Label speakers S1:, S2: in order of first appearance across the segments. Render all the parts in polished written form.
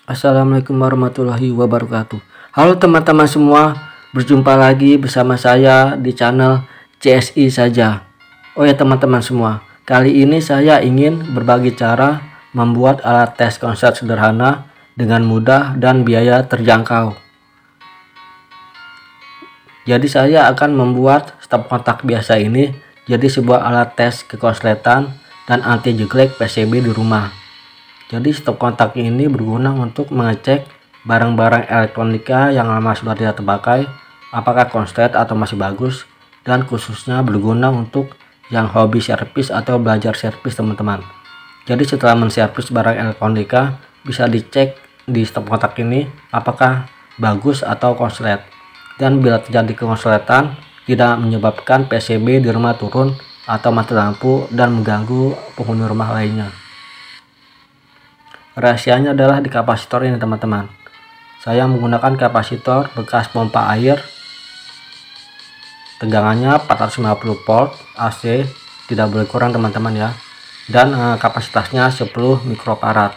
S1: Assalamualaikum warahmatullahi wabarakatuh. Halo teman-teman semua, berjumpa lagi bersama saya di channel CSI saja. Oh ya teman-teman semua, kali ini saya ingin berbagi cara membuat alat tes konslet sederhana dengan mudah dan biaya terjangkau. Jadi saya akan membuat stop kontak biasa ini jadi sebuah alat tes kekonsletan dan anti jeglek PCB di rumah. Jadi stop kontak ini berguna untuk mengecek barang-barang elektronika yang lama sudah tidak terpakai, apakah konslet atau masih bagus, dan khususnya berguna untuk yang hobi servis atau belajar servis teman-teman. Jadi setelah menservis barang elektronika, bisa dicek di stop kontak ini apakah bagus atau konslet. Dan bila terjadi konsletan, tidak menyebabkan PCB di rumah turun atau mati lampu dan mengganggu penghuni rumah lainnya. Rahasianya adalah di kapasitor ini teman-teman. Saya menggunakan kapasitor bekas pompa air, tegangannya 450 volt AC, tidak boleh kurang teman-teman ya, dan kapasitasnya 10 mikrofarad.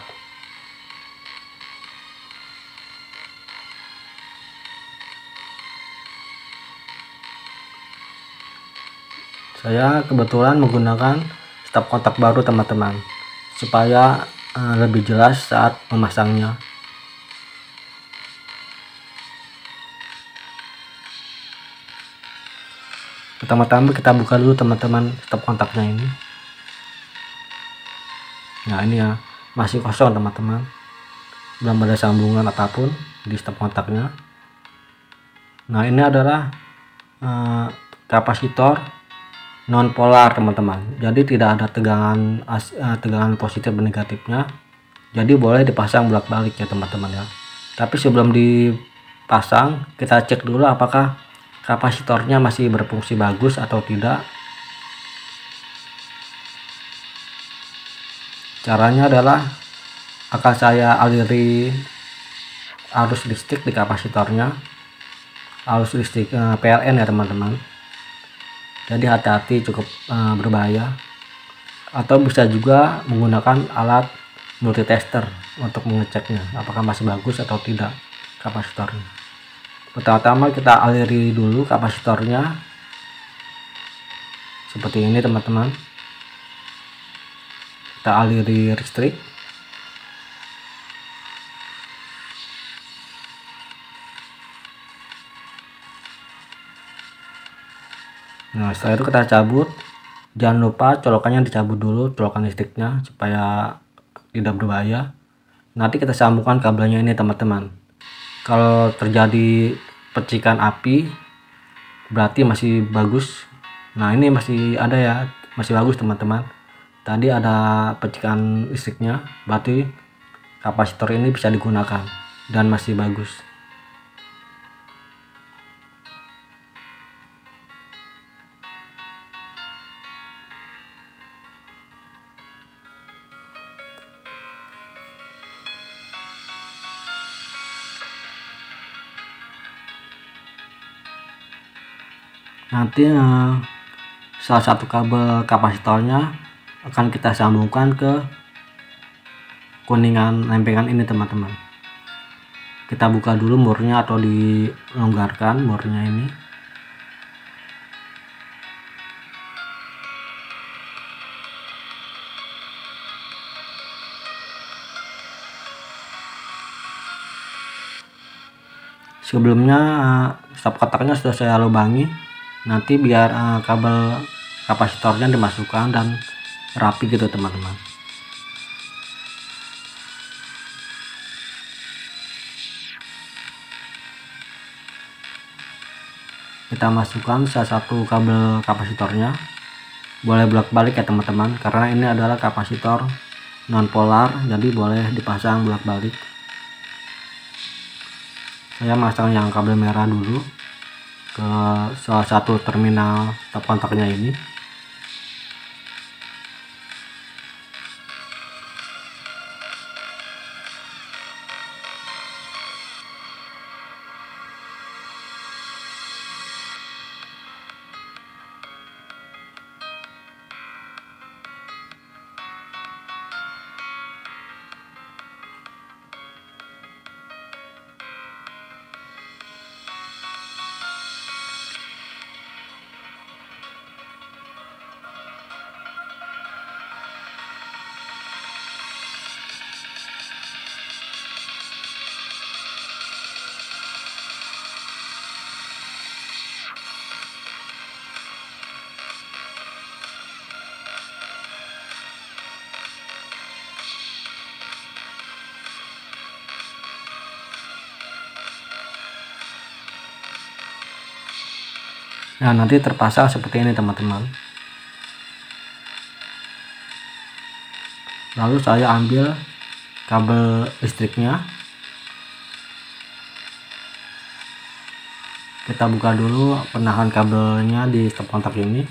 S1: Saya kebetulan menggunakan stop kontak baru teman-teman, supaya lebih jelas saat memasangnya. Pertama-tama kita buka dulu teman-teman stop kontaknya ini. Nah ini ya, masih kosong teman-teman, belum ada sambungan apapun di stop kontaknya. Nah ini adalah kapasitor non polar teman-teman, jadi tidak ada tegangan positif dan negatifnya, jadi boleh dipasang bolak-balik ya teman-teman ya. Tapi sebelum dipasang, kita cek dulu apakah kapasitornya masih berfungsi bagus atau tidak. Caranya adalah akan saya aliri arus listrik di kapasitornya, arus listrik PLN ya teman-teman. Jadi hati-hati, cukup berbahaya. Atau bisa juga menggunakan alat multitester untuk mengeceknya apakah masih bagus atau tidak kapasitornya. Pertama-tama kita aliri dulu kapasitornya seperti ini teman-teman. Kita aliri listrik. Nah setelah itu kita cabut, jangan lupa colokannya dicabut dulu, colokan listriknya, supaya tidak berbahaya. Nanti kita sambungkan kabelnya ini teman-teman. Kalau terjadi percikan api berarti masih bagus. Nah ini masih ada ya, masih bagus teman-teman. Tadi ada percikan listriknya, berarti kapasitor ini bisa digunakan dan masih bagus. Nanti salah satu kabel kapasitornya akan kita sambungkan ke kuningan lempengan ini teman-teman. Kita buka dulu murnya atau dilonggarkan murnya ini. Sebelumnya stop kontaknya sudah saya lubangi, nanti biar kabel kapasitornya dimasukkan dan rapi gitu teman-teman. Kita masukkan salah satu kabel kapasitornya, boleh bolak-balik ya teman-teman, karena ini adalah kapasitor non polar, jadi boleh dipasang bolak-balik. Saya masang yang kabel merah dulu ke salah satu terminal stop kontaknya ini. Nah, nanti terpasang seperti ini teman-teman. Lalu saya ambil kabel listriknya. Kita buka dulu penahan kabelnya di stop kontak ini.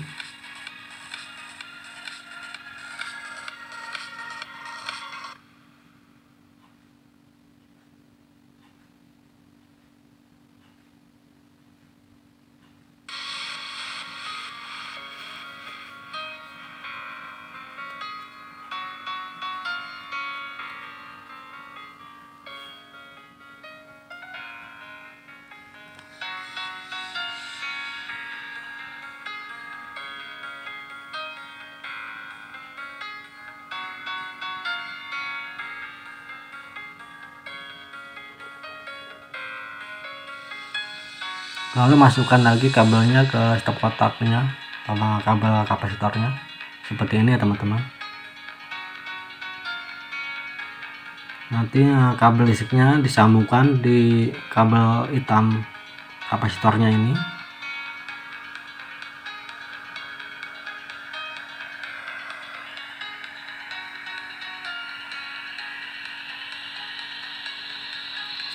S1: Lalu masukkan lagi kabelnya ke stop kontaknya sama kabel kapasitornya seperti ini ya teman-teman. Nanti kabel listriknya disambungkan di kabel hitam kapasitornya ini.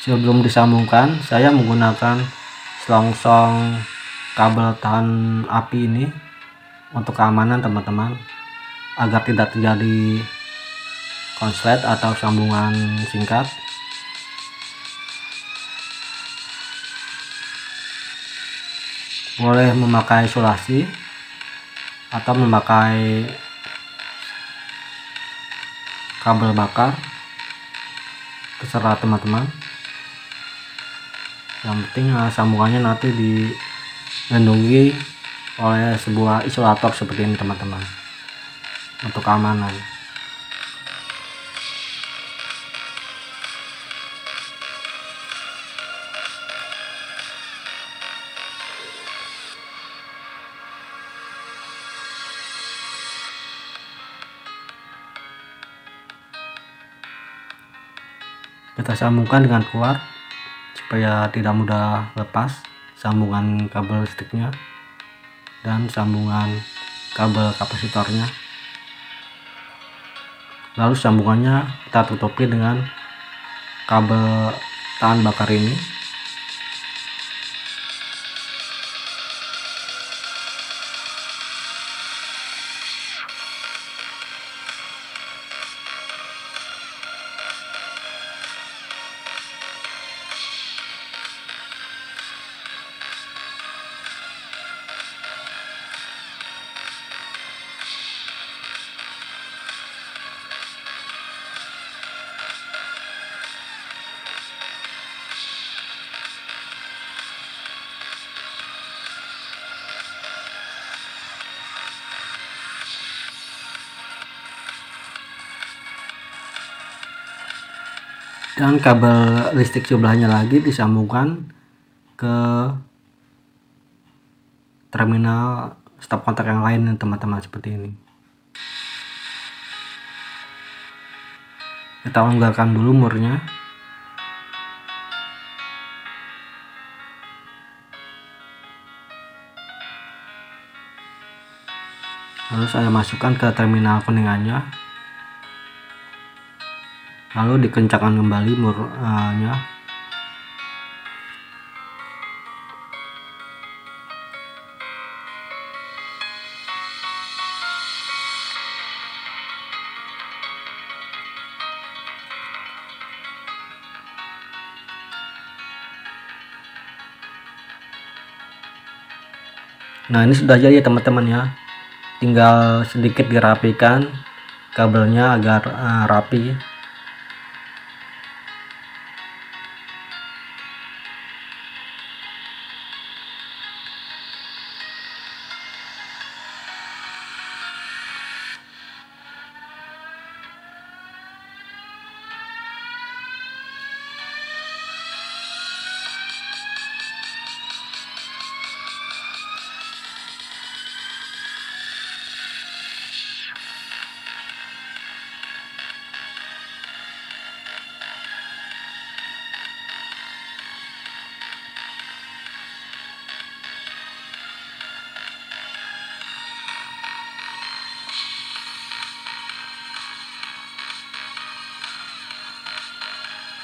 S1: Sebelum disambungkan, saya menggunakan selongsong kabel tahan api ini untuk keamanan teman-teman, agar tidak terjadi konslet atau sambungan singkat. Boleh memakai isolasi atau memakai kabel bakar, terserah teman-teman. Yang penting sambungannya nanti dilindungi oleh sebuah isolator seperti ini teman-teman, untuk keamanan. Kita sambungkan dengan kuat supaya tidak mudah lepas sambungan kabel listriknya dan sambungan kabel kapasitornya. Lalu sambungannya kita tutupi dengan kabel tahan bakar ini. Dan kabel listrik sebelahnya lagi disambungkan ke terminal stop kontak yang lain teman-teman, seperti ini. Kita longgarkan dulu murnya. Lalu saya masukkan ke terminal kuningannya. Lalu dikencangkan kembali murnya. Nah, ini sudah jadi teman-teman ya. Tinggal sedikit dirapikan kabelnya agar rapi.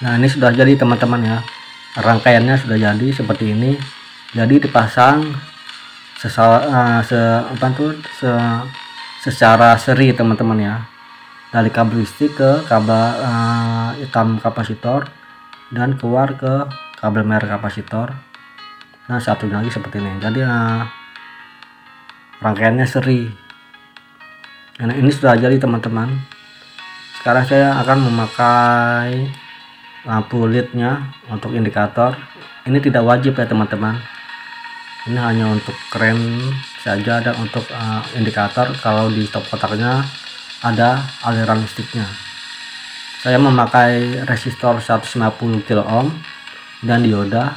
S1: Nah, ini sudah jadi teman-teman ya, rangkaiannya sudah jadi seperti ini. Jadi dipasang secara seri teman-teman ya, dari kabel listrik ke kabel hitam kapasitor dan keluar ke kabel merah kapasitor. Nah, satunya lagi seperti ini. Jadi rangkaiannya seri. Nah, ini sudah jadi teman-teman. Sekarang saya akan memakai lampu LED-nya untuk indikator. Ini tidak wajib ya teman-teman. Ini hanya untuk keren saja dan untuk indikator kalau di stop kontaknya ada aliran listriknya. Saya memakai resistor 150 kilo ohm dan dioda.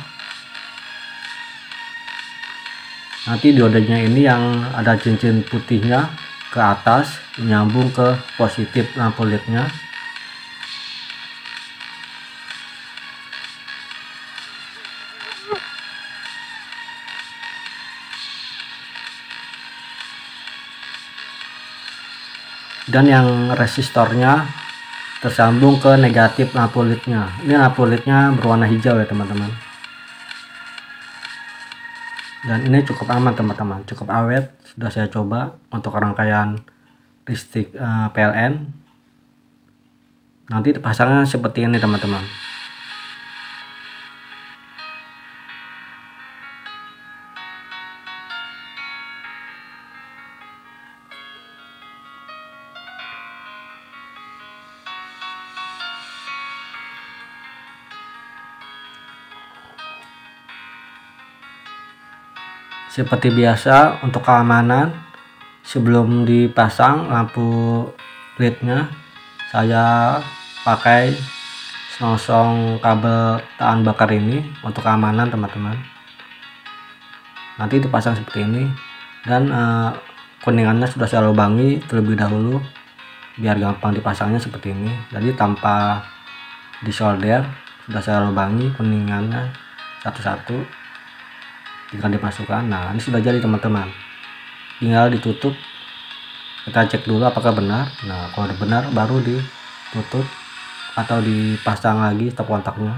S1: Nanti diodanya ini yang ada cincin putihnya ke atas menyambung ke positif lampu LED-nya. Dan yang resistornya tersambung ke negatif lampu LED-nya. Ini lampu LED-nya berwarna hijau ya teman-teman. Dan ini cukup aman teman-teman, cukup awet. Sudah saya coba untuk rangkaian listrik PLN. Nanti dipasangnya seperti ini teman-teman. Seperti biasa untuk keamanan, sebelum dipasang lampu LED-nya saya pakai selongsong kabel tahan bakar ini untuk keamanan teman-teman. Nanti dipasang seperti ini, dan kuningannya sudah saya lubangi terlebih dahulu biar gampang dipasangnya seperti ini. Jadi tanpa disolder sudah saya lubangi kuningannya satu-satu, tinggal dimasukkan. Nah, ini sudah jadi teman-teman, tinggal ditutup. Kita cek dulu apakah benar. Nah, kalau benar baru ditutup atau dipasang lagi stop kontaknya.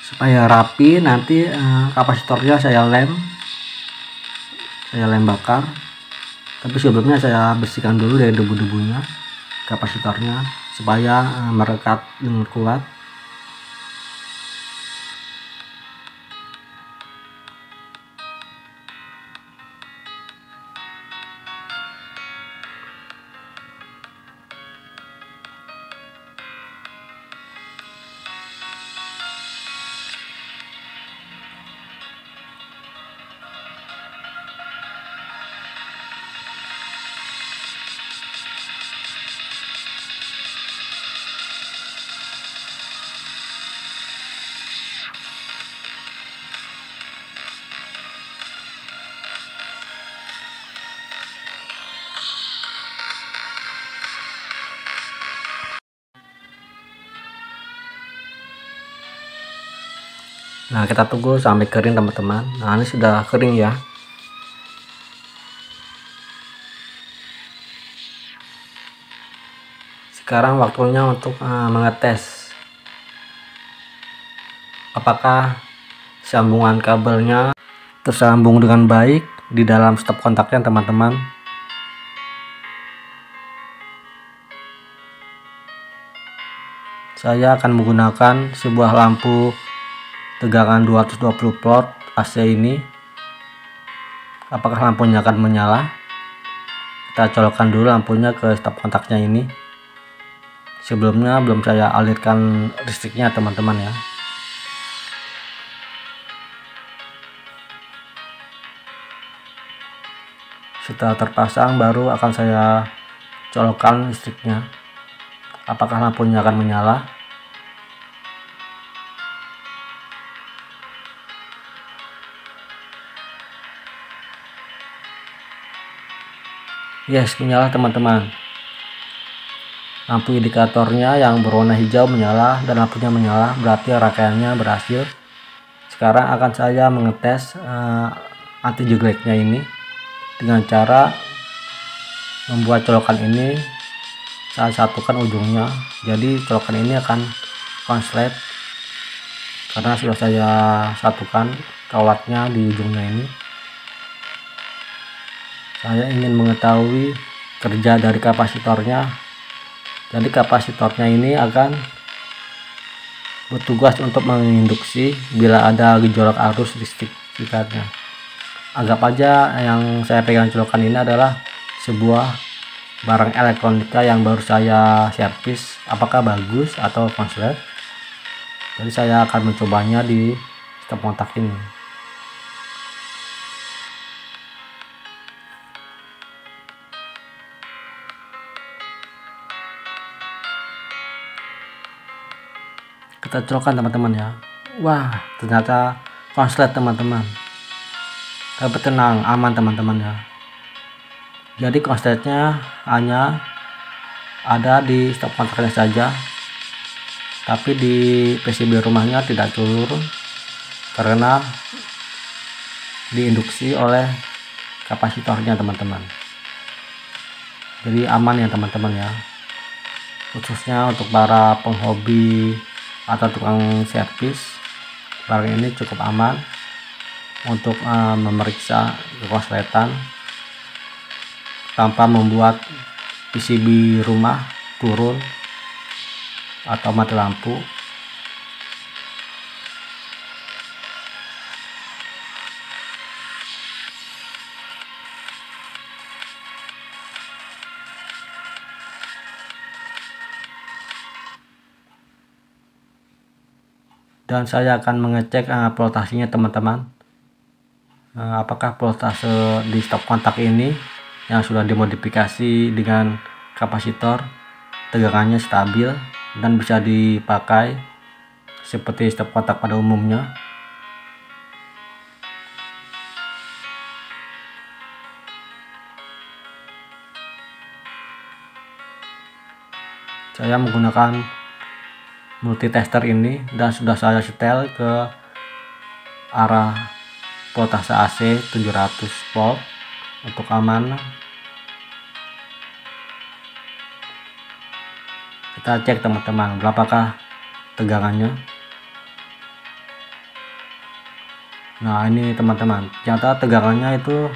S1: Supaya rapi, nanti kapasitornya saya lem bakar. Tapi sebelumnya saya bersihkan dulu dari debu-debunya kapasitornya supaya merekat dengan kuat. Nah, kita tunggu sampai kering teman-teman. Nah, ini sudah kering ya. Sekarang waktunya untuk mengetes apakah sambungan kabelnya tersambung dengan baik di dalam stop kontaknya teman-teman. Saya akan menggunakan sebuah lampu tegangan 220 volt AC ini. Apakah lampunya akan menyala? Kita colokkan dulu lampunya ke stop kontaknya ini. Sebelumnya belum saya alirkan listriknya teman-teman ya. Setelah terpasang baru akan saya colokkan listriknya. apakah lampunya akan menyala. Yes, menyala teman-teman. Lampu indikatornya yang berwarna hijau menyala dan lampunya menyala, berarti rangkaiannya berhasil. Sekarang akan saya mengetes anti jegleknya ini dengan cara membuat colokan ini saya satukan ujungnya, jadi colokan ini akan konslet karena sudah saya satukan kawatnya di ujungnya ini. Saya ingin mengetahui kerja dari kapasitornya. Jadi kapasitornya ini akan bertugas untuk menginduksi bila ada gejolak arus listrik sekitarnya. Anggap aja yang saya pegang colokan ini adalah sebuah barang elektronika yang baru saya servis, apakah bagus atau konslet. Jadi saya akan mencobanya di stop kontak ini. Kita colokkan teman-teman ya. Wah, ternyata konslet teman-teman. Tapi tenang, aman teman-teman ya. Jadi konsletnya hanya ada di stop kontaknya saja, tapi di PCB rumahnya tidak turun karena diinduksi oleh kapasitornya teman-teman. Jadi aman ya teman-teman ya, khususnya untuk para penghobi atau tukang servis. Barang ini cukup aman untuk memeriksa kekonsletan tanpa membuat PCB rumah turun atau mati lampu. Dan saya akan mengecek voltasenya teman-teman, apakah voltase di stop kontak ini yang sudah dimodifikasi dengan kapasitor tegangannya stabil dan bisa dipakai seperti stop kontak pada umumnya. Saya menggunakan multitester ini dan sudah saya setel ke arah voltase AC 700 volt untuk aman. Kita cek teman-teman berapakah tegangannya. Nah ini teman-teman, ternyata tegangannya itu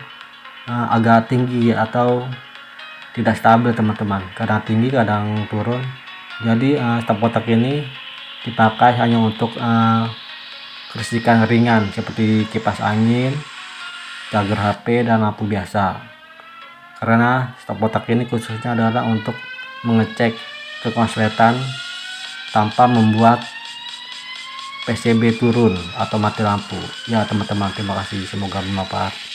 S1: agak tinggi atau tidak stabil teman-teman, kadang tinggi kadang turun. Jadi stop kontak ini dipakai hanya untuk kelistrikan ringan seperti kipas angin, charger HP, dan lampu biasa. Karena stop kontak ini khususnya adalah untuk mengecek kekonsletan tanpa membuat PCB turun atau mati lampu. Ya teman-teman, terima kasih, semoga bermanfaat.